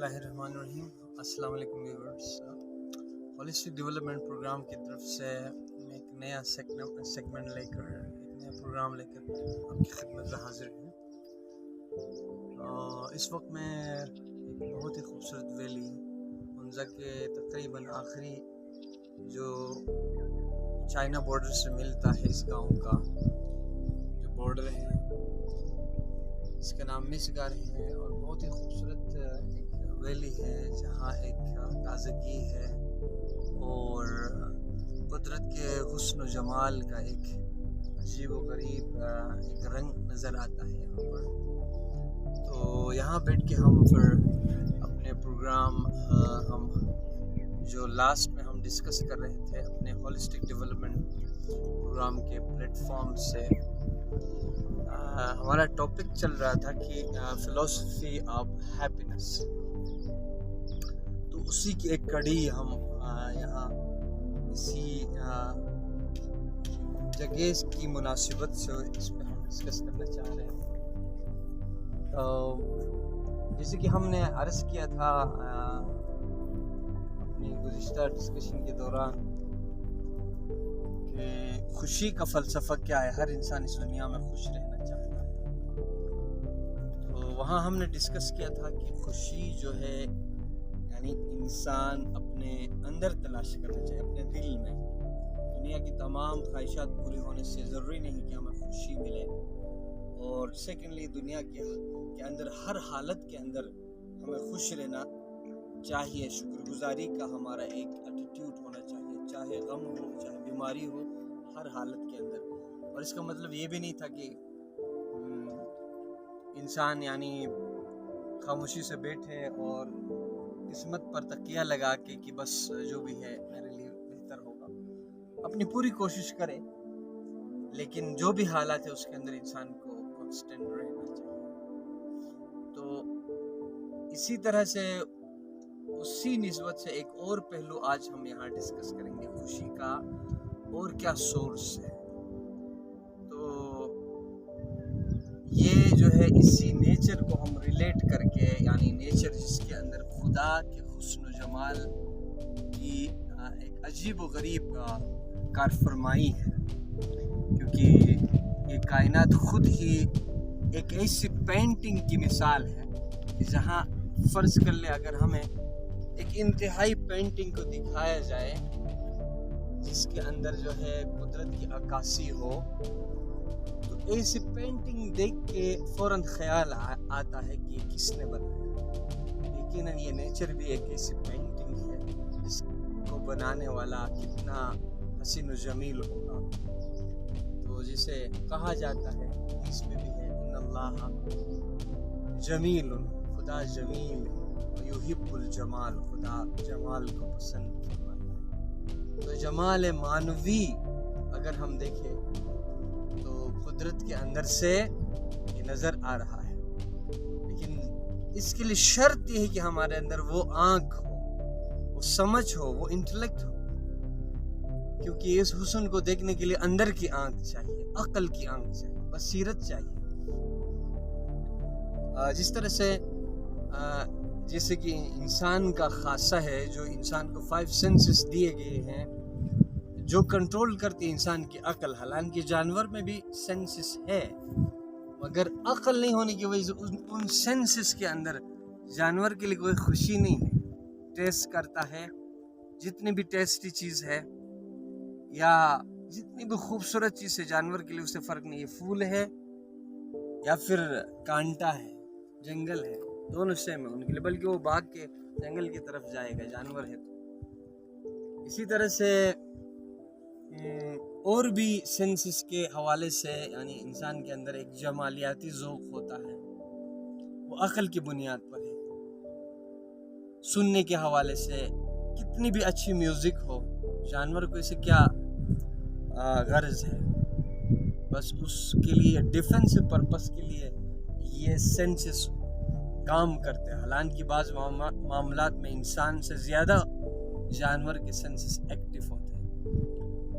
बिस्मिल्लाहिर्रहमानिर्रहीम। अस्सलाम वालेकुम व्यूअर्स। होलिस्टिक डेवलपमेंट प्रोग्राम की तरफ से मैं एक नया सेगमेंट लेकर एक नया प्रोग्राम लेकर आपकी खिदमत में हाजिर हूँ। इस वक्त मैं एक बहुत ही खूबसूरत वैली हुंज़ा के तकरीबन आखिरी जो चाइना बॉर्डर से मिलता है इस गांव का जो बॉर्डर है, इसका नाम मिसगार है और बहुत ही खूबसूरत एक वैली है जहाँ एक ताज़गी है और कुदरत के हुस्न व जमाल का एक अजीब व गरीब एक रंग नज़र आता है यहाँ पर। तो यहाँ बैठ के हम फिर अपने प्रोग्राम हम जो लास्ट में हम डिस्कस कर रहे थे अपने होलिस्टिक डेवलपमेंट प्रोग्राम के प्लेटफॉर्म से, हमारा टॉपिक चल रहा था कि फिलॉसफी ऑफ हैप्पीनेस। तो उसी की एक कड़ी हम यहाँ इसी जगह की मुनासिबत से इस पर हम डिस्कस करना चाह रहे हैं। तो जैसे कि हमने अर्ज़ किया था अपनी गुज़िश्ता डिस्कशन के दौरान कि खुशी का फ़लसफ़ा क्या है, हर इंसान इस दुनिया में खुश रहना चाहता है। तो वहाँ हमने डिस्कस किया था कि खुशी जो है यानी इंसान अपने अंदर तलाश करना चाहिए, अपने दिल में। दुनिया की तमाम ख्वाहिशात पूरी होने से ज़रूरी नहीं कि हमें खुशी मिले। और सेकेंडली दुनिया के अंदर हर हालत के अंदर हमें खुश रहना चाहिए। शुक्रगुजारी का हमारा एक एटीट्यूड होना चाहिए, चाहे गम हो चाहे बीमारी हो, हर हालत के अंदर। और इसका मतलब ये भी नहीं था कि इंसान यानी खामोशी से बैठे और किस्मत पर तकिया लगा के कि बस जो भी है मेरे लिए बेहतर होगा। अपनी पूरी कोशिश करे, लेकिन जो भी हालात है उसके अंदर इंसान को कांस्टेंट रहना चाहिए। तो इसी तरह से उसी निस्बत से एक और पहलू आज हम यहाँ डिस्कस करेंगे, खुशी का और क्या सोर्स है। तो ये जो है इसी नेचर को हम रिलेट करके, यानी नेचर जिसके अंदर खुदा के हुस्न जमाल की एक अजीब व गरीब कारफरमाई है, क्योंकि ये कायनात खुद ही एक ऐसी पेंटिंग की मिसाल है कि जहाँ फ़र्ज़ कर ले अगर हमें एक इंतहाई पेंटिंग को दिखाया जाए जिसके अंदर जो है कुदरत की अक्कासी हो, तो ऐसी पेंटिंग देख के फ़ौरन ख्याल आता है कि किसने बनाया। यकीनन ये नेचर भी एक ऐसी पेंटिंग है जिसको बनाने वाला कितना हसीन व जमील होगा। तो जिसे कहा जाता है इसमें भी है इन्नल्लाह जमीलुन, खुदा जमील है, युहिब्बुल जमाल, खुदा जमाल को पसंद फरमाता है। तो जमाल मानवी अगर हम देखें तो कुदरत के अंदर से ये नज़र आ रहा है, लेकिन इसके लिए शर्त ये है कि हमारे अंदर वो आँख हो, वो समझ हो, वो इंटेलेक्ट हो, क्योंकि इस हुस्न को देखने के लिए अंदर की आँख चाहिए, अक्ल की आँख चाहिए, बसीरत चाहिए। जिस तरह से जैसे कि इंसान का खासा है, जो इंसान को 5 सेंसेस दिए गए हैं जो कंट्रोल करती है इंसान की अक्ल। हालांकि जानवर में भी सेंसेस है, मगर अक्ल नहीं होने की वजह से उन सेंसेस के अंदर जानवर के लिए कोई खुशी नहीं है। टेस्ट करता है, जितनी भी टेस्टी चीज़ है या जितनी भी खूबसूरत चीज़ है जानवर के लिए उससे फ़र्क नहीं है, फूल है या फिर कांटा है, जंगल है, दोनों सेम है उनके लिए, बल्कि वो भाग के जंगल की तरफ जाएगा, जानवर है। तो इसी तरह से और भी सेंसेस के हवाले से यानी इंसान के अंदर एक जमालियाती ज़ौक़ होता है, वो अक्ल की बुनियाद पर है। सुनने के हवाले से कितनी भी अच्छी म्यूज़िक हो, जानवर को इसे क्या गर्ज़ है, बस उसके लिए डिफेंसिव पर्पस के लिए ये सेंसेस काम करते हैं। हालांकि बाज़ मामलात में इंसान से ज़्यादा जानवर के सेंसेस एक्टिव होते हैं।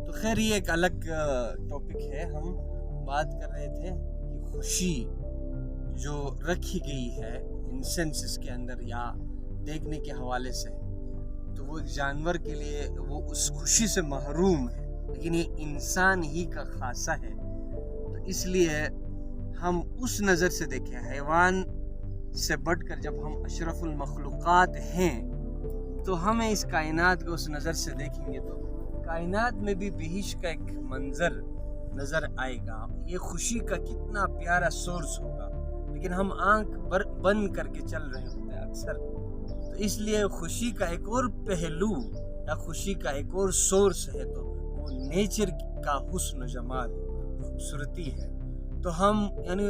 तो खैर ये एक अलग टॉपिक है। हम बात कर रहे थे कि खुशी जो रखी गई है इन सेंसेस के अंदर या دیکھنے کے حوالے سے، تو وہ ایک جانور کے لیے وہ اس خوشی سے محروم ہے، لیکن یہ انسان ہی کا خاصہ ہے۔ تو اس لیے ہم اس نظر سے دیکھیں، حیوان سے بڑھ کر جب ہم اشرف المخلوقات ہیں تو ہمیں اس کائنات کو اس نظر سے دیکھیں گے تو کائنات میں بھی بہشت کا ایک منظر نظر آئے گا، یہ خوشی کا کتنا پیارا سورس ہوگا، لیکن ہم آنکھ بند کر کے چل رہے ہوتے ہیں اکثر۔ تو اس لیے خوشی کا ایک اور پہلو یا خوشی کا ایک اور سورس ہے تو وہ نیچر کا حسن و جمال، خوبصورتی ہے۔ تو ہم یعنی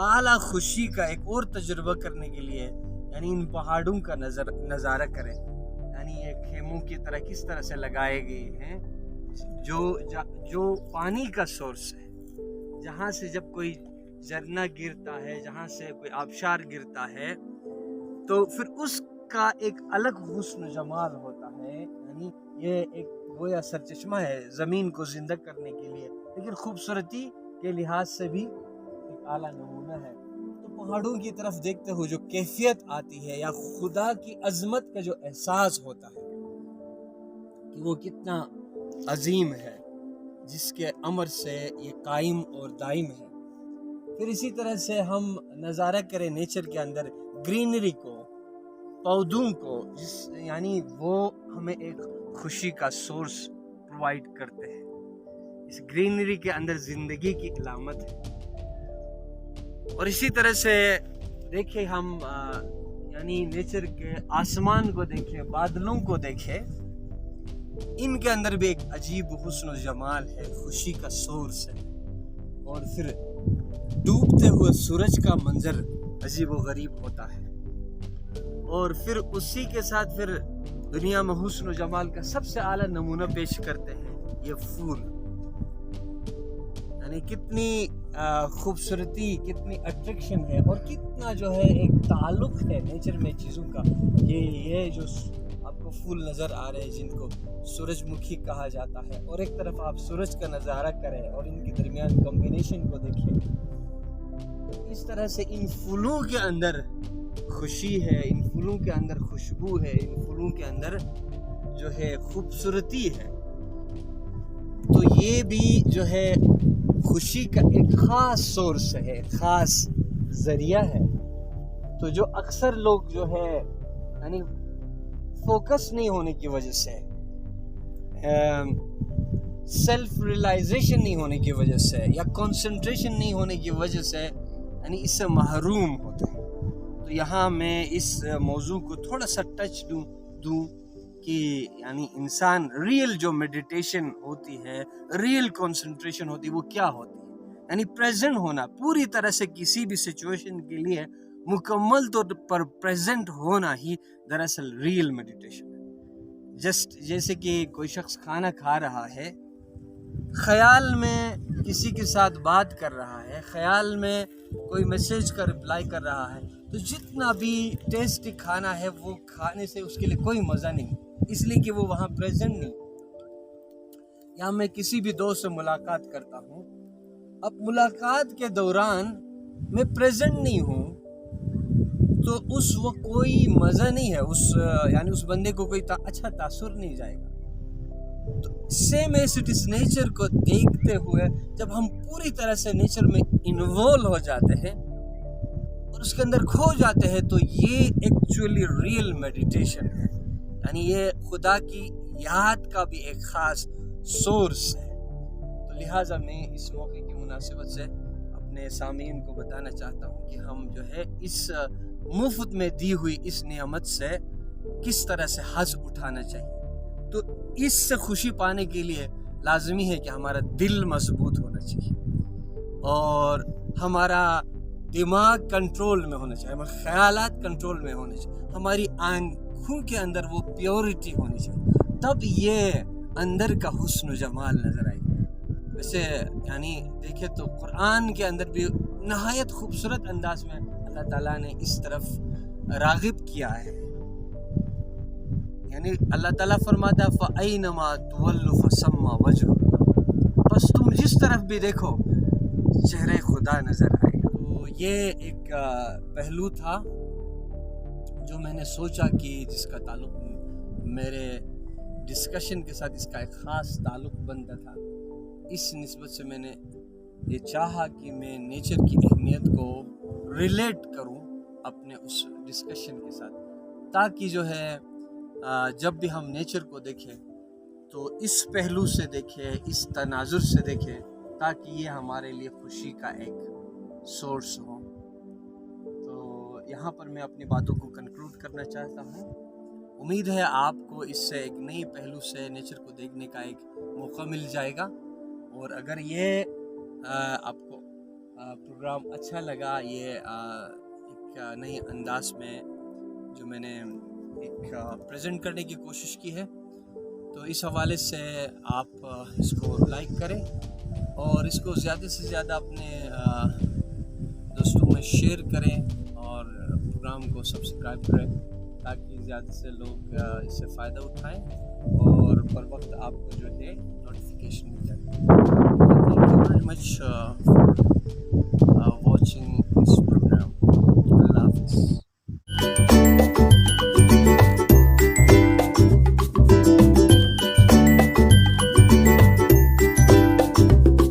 اعلیٰ خوشی کا ایک اور تجربہ کرنے کے لیے یعنی ان پہاڑوں کا نظارہ کریں، یعنی یہ خیموں کی طرح کس طرح سے لگائے گئے ہیں جو پانی کا سورس ہے، جہاں سے جب کوئی جھرنا گرتا ہے، جہاں سے کوئی آبشار گرتا ہے تو پھر اس کا ایک الگ حسن و جمال ہوتا ہے، یعنی یہ ایک گویا سرچشمہ ہے زمین کو زندہ کرنے کے لیے، لیکن خوبصورتی کے لحاظ سے بھی ایک اعلیٰ نمونہ ہے۔ تو پہاڑوں کی طرف دیکھتے ہوئے جو کیفیت آتی ہے یا خدا کی عظمت کا جو احساس ہوتا ہے کہ وہ کتنا عظیم ہے، جس کے امر سے یہ قائم اور دائم ہے۔ پھر اسی طرح سے ہم نظارہ کریں نیچر کے اندر گرینری کو، پودوں کو، یعنی وہ ہمیں ایک خوشی کا سورس پرووائڈ کرتے ہیں، اس گرینری کے اندر زندگی کی علامت ہے۔ اور اسی طرح سے دیکھیں ہم یعنی نیچر کے آسمان کو دیکھیں، بادلوں کو دیکھیں، ان کے اندر بھی ایک عجیب حسن و جمال ہے، خوشی کا سورس ہے۔ اور پھر ڈوبتے ہوئے سورج کا منظر عجیب و غریب ہوتا ہے، اور پھر اسی کے ساتھ پھر دنیا میں حسن و جمال کا سب سے اعلیٰ نمونہ پیش کرتے ہیں یہ پھول، یعنی کتنی خوبصورتی، کتنی اٹریکشن ہے اور کتنا جو ہے ایک تعلق ہے نیچر میں چیزوں کا۔ یہ جو آپ کو پھول نظر آ رہے ہیں جن کو سورج مکھی کہا جاتا ہے، اور ایک طرف آپ سورج کا نظارہ کریں اور ان کے درمیان کمبینیشن کو دیکھیں، تو اس طرح سے ان پھولوں کے اندر خوشی ہے، ان پھولوں کے اندر خوشبو ہے، ان پھولوں کے اندر جو ہے خوبصورتی ہے۔ تو یہ بھی جو ہے خوشی کا ایک خاص سورس ہے، خاص ذریعہ ہے۔ تو جو اکثر لوگ جو ہے یعنی فوکس نہیں ہونے کی وجہ سے، سیلف ریلائزیشن نہیں ہونے کی وجہ سے یا کنسنٹریشن نہیں ہونے کی وجہ سے یعنی اس سے محروم ہوتے ہیں۔ تو یہاں میں اس موضوع کو تھوڑا سا ٹچ دوں کہ یعنی انسان ریئل جو میڈیٹیشن ہوتی ہے، ریئل کنسنٹریشن ہوتی ہے، وہ کیا ہوتی ہے، یعنی پریزنٹ ہونا، پوری طرح سے کسی بھی سچویشن کے لیے مکمل طور پر پریزنٹ ہونا ہی دراصل ریئل میڈیٹیشن ہے۔ جیسے کہ کوئی شخص کھانا کھا رہا ہے، خیال میں کسی کے ساتھ بات کر رہا ہے، خیال میں کوئی میسیج کا رپلائی کر رہا ہے، تو جتنا بھی ٹیسٹی کھانا ہے وہ کھانے سے اس کے لیے کوئی مزہ نہیں، اس لیے کہ وہ وہاں پریزنٹ نہیں۔ یا میں کسی بھی دوست سے ملاقات کرتا ہوں، اب ملاقات کے دوران میں پریزنٹ نہیں ہوں تو اس وقت کوئی مزہ نہیں ہے، یعنی اس بندے کو کوئی اچھا تاثر نہیں جائے گا۔ تو same as it is nature کو دیکھتے ہوئے جب ہم پوری طرح سے نیچر میں انوالو ہو جاتے ہیں اور اس کے اندر کھو جاتے ہیں تو یہ ایکچولی ریئل میڈیٹیشن ہے، یعنی یہ خدا کی یاد کا بھی ایک خاص سورس ہے۔ تو لہٰذا میں اس موقع کی مناسبت سے اپنے سامعین کو بتانا چاہتا ہوں کہ ہم جو ہے اس مفت میں دی ہوئی اس نعمت سے کس طرح سے حظ اٹھانا چاہیے۔ تو اس سے خوشی پانے کے لیے لازمی ہے کہ ہمارا دل مضبوط ہونا چاہیے اور ہمارا دماغ کنٹرول میں ہونا چاہیے، ہمارے خیالات کنٹرول میں ہونے چاہیے، ہماری آنکھوں کے اندر وہ پیورٹی ہونی چاہیے، تب یہ اندر کا حسن و جمال نظر آئے گا۔ ویسے یعنی دیکھیں تو قرآن کے اندر بھی نہایت خوبصورت انداز میں اللہ تعالیٰ نے اس طرف راغب کیا ہے، یعنی اللہ تعالیٰ فرماتا ہے فَأَيْنَمَا تُوَلُّ فَثَمَّ وَجْهُ اللَّهِ، بس تم جس طرف بھی دیکھو چہرہ خدا نظر آئے گا۔ تو یہ ایک پہلو تھا جو जो मैंने सोचा कि जिसका ताल्लुक मेरे डिस्कशन के साथ इसका एक ख़ास ताल्लुक बनता था, इस निस्बत से मैंने ये चाहा कि मैं नेचर की अहमियत को रिलेट करूं अपने उस डिस्कशन के साथ, ताकि जो है जब भी हम नेचर को देखें तो इस पहलू से देखें, इस तनाजुर से देखें, ताकि ये हमारे लिए खुशी का एक सोर्स हो। तो यहाँ पर मैं अपनी बातों को कंक्लूड करना चाहता हूँ। उम्मीद है आपको इससे एक नई पहलू से नेचर को देखने का एक मौका मिल जाएगा। और अगर ये आपको प्रोग्राम अच्छा लगा, ये एक नए अंदाज में जो मैंने एक प्रेजेंट करने की कोशिश की है, तो इस हवाले से आप इसको लाइक करें और इसको ज़्यादा से ज़्यादा अपने दोस्तों में शेयर करें और प्रोग्राम को सब्सक्राइब करें, ताकि ज़्यादा से लोग इससे फ़ायदा उठाएं और बर वक्त आपको जो है नोटिफिकेशन मिल जाए।